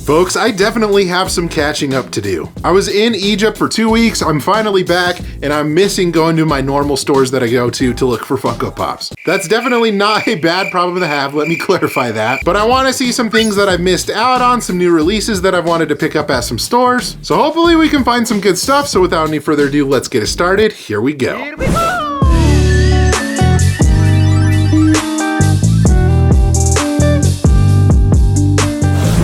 Folks, I definitely have some catching up to do. I was in Egypt for 2 weeks, I'm finally back, and I'm missing going to my normal stores that I go to look for Funko Pops. That's definitely not a bad problem to have, let me clarify that. But I wanna see some things that I've missed out on, some new releases that I've wanted to pick up at some stores. So hopefully we can find some good stuff, so without any further ado, let's get it started. Here we go. Here we go!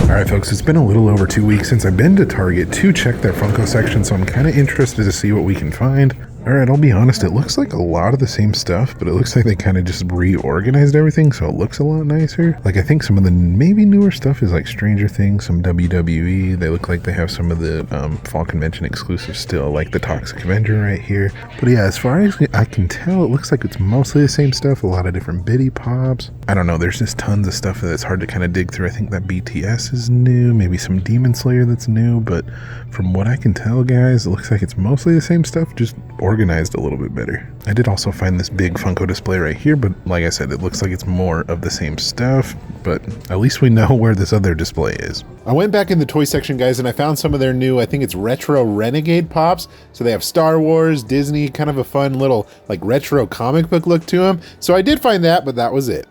All right, folks, it's been a little over 2 weeks since I've been to Target to check their Funko section, so I'm kind of interested to see what we can find. All right, I'll be honest, it looks like a lot of the same stuff, but it looks like they kind of just reorganized everything, so it looks a lot nicer. Like, I think some of the maybe newer stuff is like Stranger Things, some WWE. They look like they have some of the Fall Convention exclusives still, like the Toxic Avenger right here. But yeah, as far as I can tell, it looks like it's mostly the same stuff, a lot of different bitty pops. I don't know, there's just tons of stuff that's hard to kind of dig through. I think that BTS is new, maybe some Demon Slayer that's new, but from what I can tell, guys, it looks like it's mostly the same stuff, just organized a little bit better. I did also find this big Funko display right here, but like I said, it looks like it's more of the same stuff, but at least we know where this other display is. I went back in the toy section, guys, and I found some of their new, I think it's retro Renegade Pops. So they have Star Wars, Disney, kind of a fun little like retro comic book look to them. So I did find that, but that was it.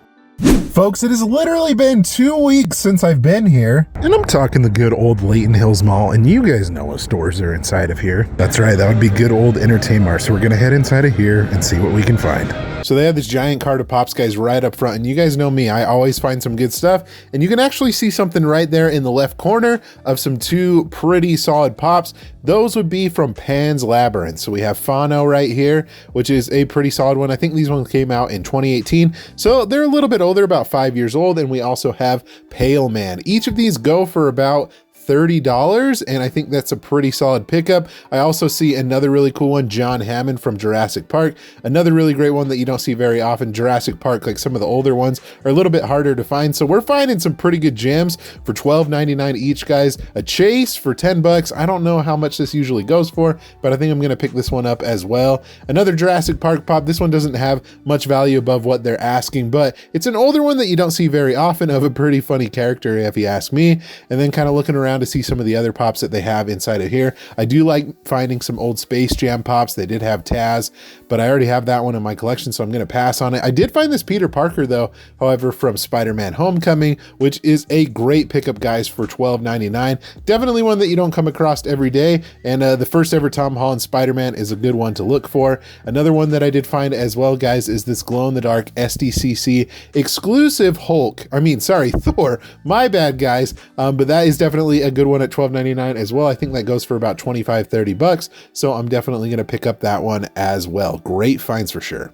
Folks, it has literally been 2 weeks since I've been here, and I'm talking the good old Layton Hills Mall, and you guys know what stores are inside of here. That's right, that would be good old Entertainment. So we're gonna head inside of here and see what we can find. So they have this giant cart of Pops, guys, right up front, and you guys know me, I always find some good stuff, and you can actually see something right there in the left corner of some two pretty solid Pops. Those would be from Pan's Labyrinth. So we have Fano right here, which is a pretty solid one. I think these ones came out in 2018, so they're a little bit older, about 5 years old. And we also have Pale Man. Each of these go for about $30, and I think that's a pretty solid pickup. I also see another really cool one, John Hammond from Jurassic Park. Another really great one that you don't see very often. Jurassic Park, like some of the older ones, are a little bit harder to find. So we're finding some pretty good gems for $12.99 each, guys. A Chase for 10 bucks. I don't know how much this usually goes for, but I think I'm gonna pick this one up as well. Another Jurassic Park Pop. This one doesn't have much value above what they're asking, but it's an older one that you don't see very often, of a pretty funny character if you ask me. And then kind of looking around to see some of the other Pops that they have inside of here. I do like finding some old Space Jam Pops. They did have Taz, but I already have that one in my collection, so I'm going to pass on it. I did find this Peter Parker though, however, from Spider-Man Homecoming, which is a great pickup, guys, for $12.99. Definitely one that you don't come across every day, and the first ever Tom Holland Spider-Man is a good one to look for. Another one that I did find as well, guys, is this glow-in-the-dark SDCC exclusive Thor. My bad, guys, but that is definitely a good one at $12.99 as well. I think that goes for about 25-30 bucks, so I'm definitely going to pick up that one as well. Great finds for sure.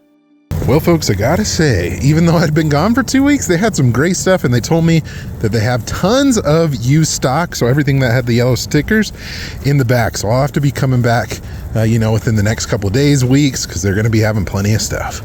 Well, folks, I gotta say, even though I'd been gone for 2 weeks, they had some great stuff, and they told me that they have tons of used stock, so everything that had the yellow stickers in the back. So I'll have to be coming back, within the next couple of days, weeks, because they're gonna be having plenty of stuff.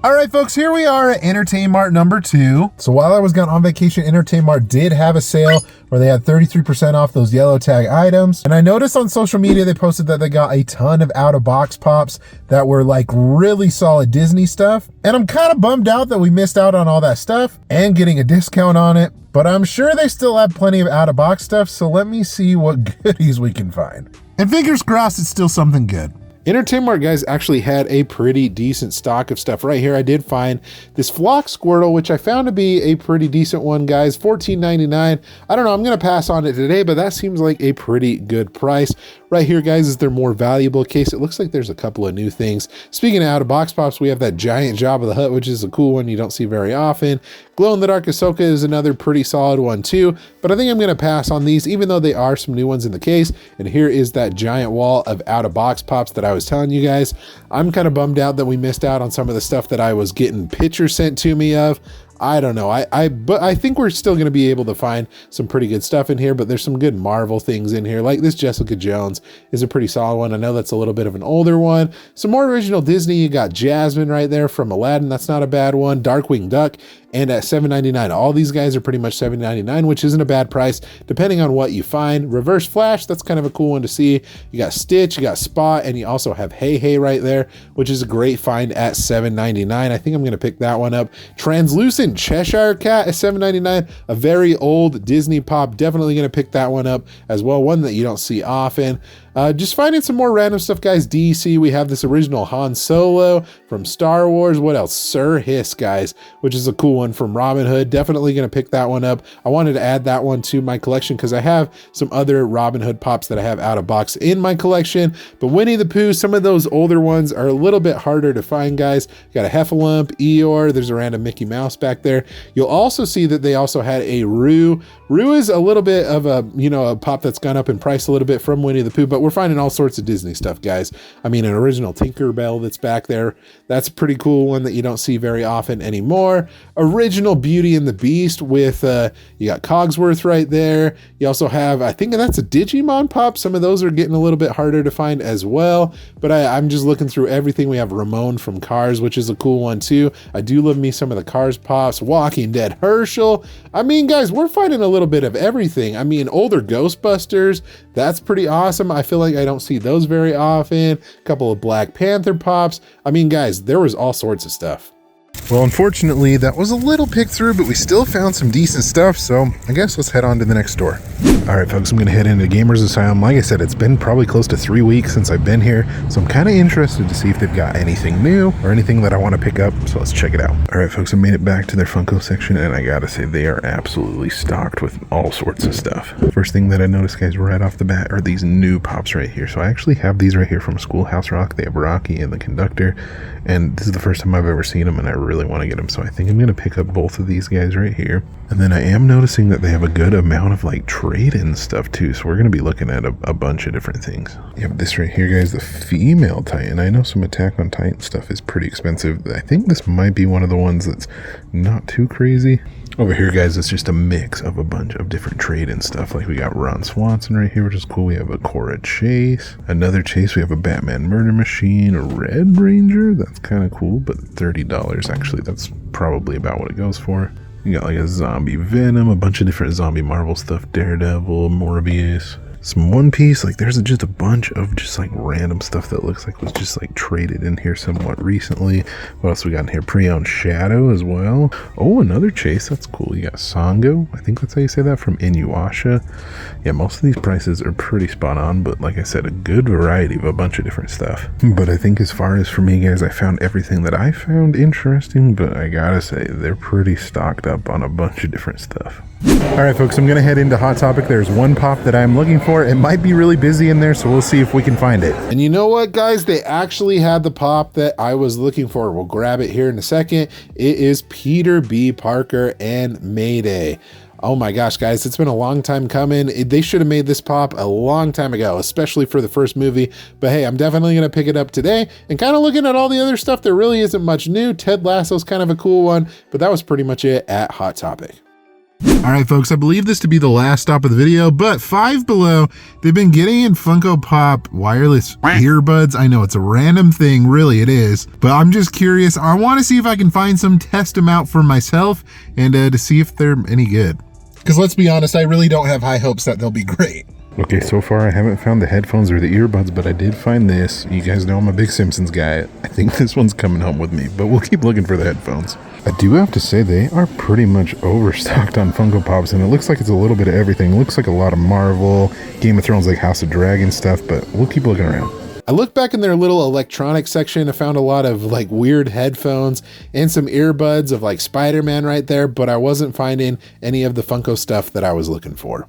All right, folks, here we are at Entertainment number 2. So while I was gone on vacation, Entertainment did have a sale where they had 33% off those yellow tag items. And I noticed on social media, they posted that they got a ton of out-of-box Pops that were like really solid Disney stuff. And I'm kind of bummed out that we missed out on all that stuff and getting a discount on it. But I'm sure they still have plenty of out-of-box stuff, so let me see what goodies we can find. And fingers crossed it's still something good. Entertainment, guys, actually had a pretty decent stock of stuff. Right here, I did find this Flock Squirtle, which I found to be a pretty decent one, guys. $14.99. I don't know, I'm going to pass on it today, but that seems like a pretty good price. Right here, guys, is their more valuable case. It looks like there's a couple of new things. Speaking of out-of-box Pops, we have that giant Jabba the Hutt, which is a cool one you don't see very often. Glow-in-the-dark Ahsoka is another pretty solid one too, but I think I'm going to pass on these, even though they are some new ones in the case. And here is that giant wall of out-of-box Pops that I was telling you guys. I'm kind of bummed out that we missed out on some of the stuff that I was getting pictures sent to me of. I don't know. But I think we're still going to be able to find some pretty good stuff in here, but there's some good Marvel things in here. Like this Jessica Jones is a pretty solid one. I know that's a little bit of an older one. Some more original Disney. You got Jasmine right there from Aladdin. That's not a bad one. Darkwing Duck. And at $7.99, all these guys are pretty much $7.99, which isn't a bad price, depending on what you find. Reverse Flash, that's kind of a cool one to see. You got Stitch, you got Spot, and you also have Hey Hey right there, which is a great find at $7.99. I think I'm going to pick that one up. Translucent Again, Cheshire Cat is $7.99, a very old Disney pop. Definitely going to pick that one up as well, one that you don't see often. Just finding some more random stuff, guys. DC, we have this original Han Solo from Star Wars. What else? Sir Hiss, guys, which is a cool one from Robin Hood. Definitely going to pick that one up. I wanted to add that one to my collection because I have some other Robin Hood pops that I have out of box in my collection. But Winnie the Pooh, some of those older ones are a little bit harder to find, guys. You got a Heffalump, Eeyore. There's a random Mickey Mouse back there. You'll also see that they also had a Roo. Roo is a little bit of a, a pop that's gone up in price a little bit from Winnie the Pooh, but we're finding all sorts of Disney stuff, guys. I mean, an original Tinkerbell that's back there. That's a pretty cool one that you don't see very often anymore. Original Beauty and the Beast with, you got Cogsworth right there. You also have, I think that's a Digimon pop. Some of those are getting a little bit harder to find as well, but I'm just looking through everything. We have Ramon from Cars, which is a cool one too. I do love me some of the Cars pops. Walking Dead Herschel. I mean, guys, we're finding a little bit of everything. I mean, older Ghostbusters, that's pretty awesome. I feel like I don't see those very often. A couple of Black Panther pops. I mean, guys, there was all sorts of stuff. Well, unfortunately, that was a little picked through, but we still found some decent stuff, so I guess let's head on to the next store. All right, folks, I'm going to head into Gamers Asylum. Like I said, it's been probably close to 3 weeks since I've been here, so I'm kind of interested to see if they've got anything new or anything that I want to pick up, so let's check it out. All right, folks, I made it back to their Funko section, and I gotta say, they are absolutely stocked with all sorts of stuff. First thing that I noticed, guys, right off the bat are these new pops right here. So I actually have these right here from Schoolhouse Rock. They have Rocky and the Conductor, and this is the first time I've ever seen them, and I really want to get them, so I think I'm going to pick up both of these guys right here. And then I am noticing that they have a good amount of like trade-in stuff too, so we're going to be looking at a bunch of different things. You have this right here, guys, the female Titan. I know some Attack on Titan stuff is pretty expensive. I think this might be one of the ones that's not too crazy. Over here, guys, it's just a mix of a bunch of different trade-in stuff. Like we got Ron Swanson right here, which is cool. We have a Cora Chase, another Chase. We have a Batman Murder Machine, a Red Ranger. That's kind of cool, but $30 actually. That's probably about what it goes for. You got like a Zombie Venom, a bunch of different Zombie Marvel stuff, Daredevil, Morbius. Some One Piece, like there's just a bunch of just like random stuff that looks like was just like traded in here somewhat recently. What else we got in here? Pre-owned Shadow as well. Oh, another Chase, that's cool. You got Sango, I think that's how you say that, from Inuyasha. Yeah, most of these prices are pretty spot on, but like I said, a good variety of a bunch of different stuff. But I think as far as for me, guys, I found everything that I found interesting, but I gotta say, they're pretty stocked up on a bunch of different stuff. All right, folks, I'm gonna head into Hot Topic. There's one pop that I'm looking for. It might be really busy in there, so we'll see if we can find it. And you know what, guys? They actually had the pop that I was looking for. We'll grab it here in a second. It is Peter B. Parker and Mayday. Oh my gosh, guys, it's been a long time coming. They should have made this pop a long time ago, especially for the first movie. But hey, I'm definitely going to pick it up today. And kind of looking at all the other stuff, there really isn't much new. Ted Lasso's kind of a cool one, but that was pretty much it at Hot Topic. All right, folks, I believe this to be the last stop of the video, but Five Below, they've been getting in Funko Pop wireless earbuds. I know it's a random thing, really it is, but I'm just curious. I want to see if I can find some, test them out for myself, and to see if they're any good. Because let's be honest, I really don't have high hopes that they'll be great. Okay, so far I haven't found the headphones or the earbuds, but I did find this. You guys know I'm a big Simpsons guy. I think this one's coming home with me, but we'll keep looking for the headphones. I do have to say they are pretty much overstocked on Funko Pops, and it looks like it's a little bit of everything. It looks like a lot of Marvel, Game of Thrones, like House of Dragon stuff, but we'll keep looking around. I looked back in their little electronics section. I found a lot of like weird headphones and some earbuds of like Spider-Man right there, but I wasn't finding any of the Funko stuff that I was looking for.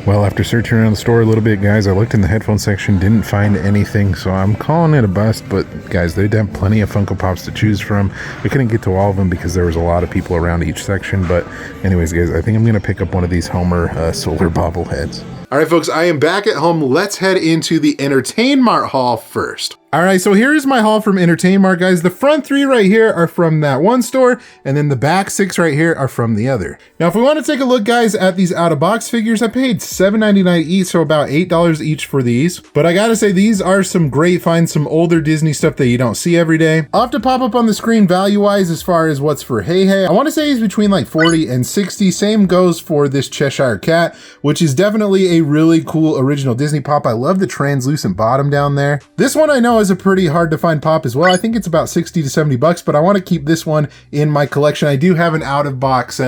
Well, after searching around the store a little bit, guys, I looked in the headphone section, didn't find anything, so I'm calling it a bust. But guys, they'd have plenty of Funko Pops to choose from. I couldn't get to all of them because there was a lot of people around each section. But anyways, guys, I think I'm going to pick up one of these Homer solar bobbleheads. All right, folks, I am back at home. Let's head into the Entertain Mart haul first. All right, so here's my haul from Entertain Mart, guys. The front 3 right here are from that one store, and then the back 6 right here are from the other. Now, if we want to take a look, guys, at these out-of-box figures, I paid $7.99 each, so about $8 each for these. But I gotta say, these are some great finds, some older Disney stuff that you don't see every day. I'll have to pop up on the screen value-wise as far as what's for Hey Hey. I want to say it's between like 40 and 60. Same goes for this Cheshire Cat, which is definitely a really cool original Disney Pop. I love the translucent bottom down there. This one I know is a pretty hard to find Pop as well. I think it's about 60 to 70 bucks, but I want to keep this one in my collection. I do have an out of box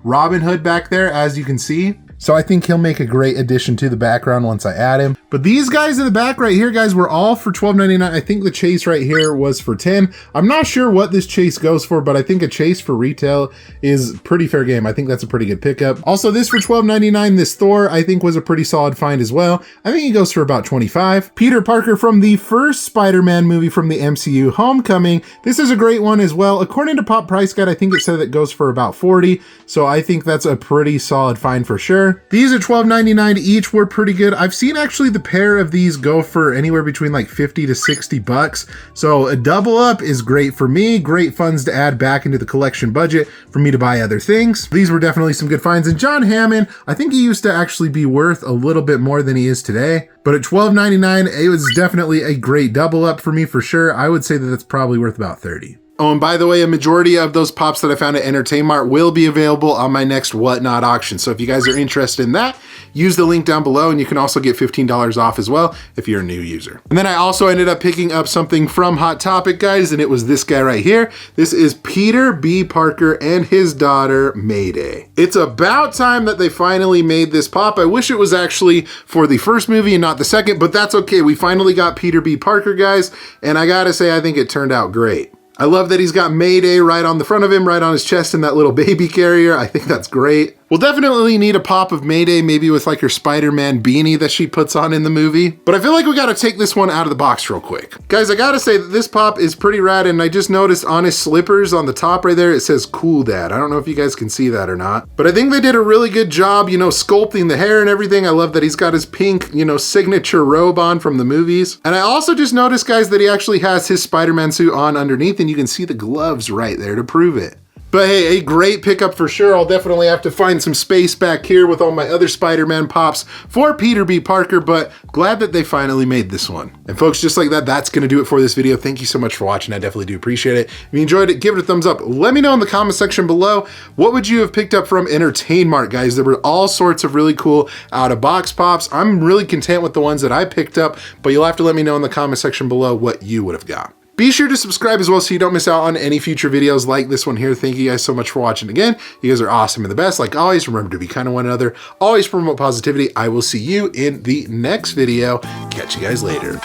Robin Hood back there, as you can see. So I think he'll make a great addition to the background once I add him. But these guys in the back right here, guys, were all for $12.99. I think the chase right here was for $10. I'm not sure what this chase goes for, but I think a chase for retail is pretty fair game. I think that's a pretty good pickup. Also, this for $12.99, this Thor, I think was a pretty solid find as well. I think he goes for about $25. Peter Parker from the first Spider-Man movie from the MCU, Homecoming. This is a great one as well. According to Pop Price Guide, I think it said it goes for about $40. So I think that's a pretty solid find for sure. These at $12.99 each were pretty good. I've seen actually the pair of these go for anywhere between like 50 to 60 bucks. So a double up is great for me. Great funds to add back into the collection budget for me to buy other things. These were definitely some good finds. And John Hammond, I think he used to actually be worth a little bit more than he is today. But at $12.99, it was definitely a great double up for me for sure. I would say that that's probably worth about $30. Oh, and by the way, a majority of those pops that I found at Entertain Mart will be available on my next Whatnot auction. So if you guys are interested in that, use the link down below, and you can also get $15 off as well if you're a new user. And then I also ended up picking up something from Hot Topic, guys, and it was this guy right here. This is Peter B. Parker and his daughter, Mayday. It's about time that they finally made this pop. I wish it was actually for the first movie and not the second, but that's okay. We finally got Peter B. Parker, guys, and I gotta say, I think it turned out great. I love that he's got Mayday right on the front of him, right on his chest in that little baby carrier. I think that's great. We'll definitely need a pop of Mayday, maybe with like her Spider-Man beanie that she puts on in the movie. But I feel like we gotta take this one out of the box real quick. Guys, I gotta say that this pop is pretty rad, and I just noticed on his slippers on the top right there, it says Cool Dad. I don't know if you guys can see that or not, but I think they did a really good job, you know, sculpting the hair and everything. I love that he's got his pink, you know, signature robe on from the movies. And I also just noticed, guys, that he actually has his Spider-Man suit on underneath, and you can see the gloves right there to prove it. But hey, a great pickup for sure. I'll definitely have to find some space back here with all my other Spider-Man pops for Peter B. Parker, but glad that they finally made this one. And folks, just like that, that's gonna do it for this video. Thank you so much for watching. I definitely do appreciate it. If you enjoyed it, give it a thumbs up. Let me know in the comment section below, what would you have picked up from Entertain Mart, guys? There were all sorts of really cool out-of-box pops. I'm really content with the ones that I picked up, but you'll have to let me know in the comment section below what you would have got. Be sure to subscribe as well so you don't miss out on any future videos like this one here. Thank you guys so much for watching again. You guys are awesome and the best. Like always, remember to be kind to one another. Always promote positivity. I will see you in the next video. Catch you guys later.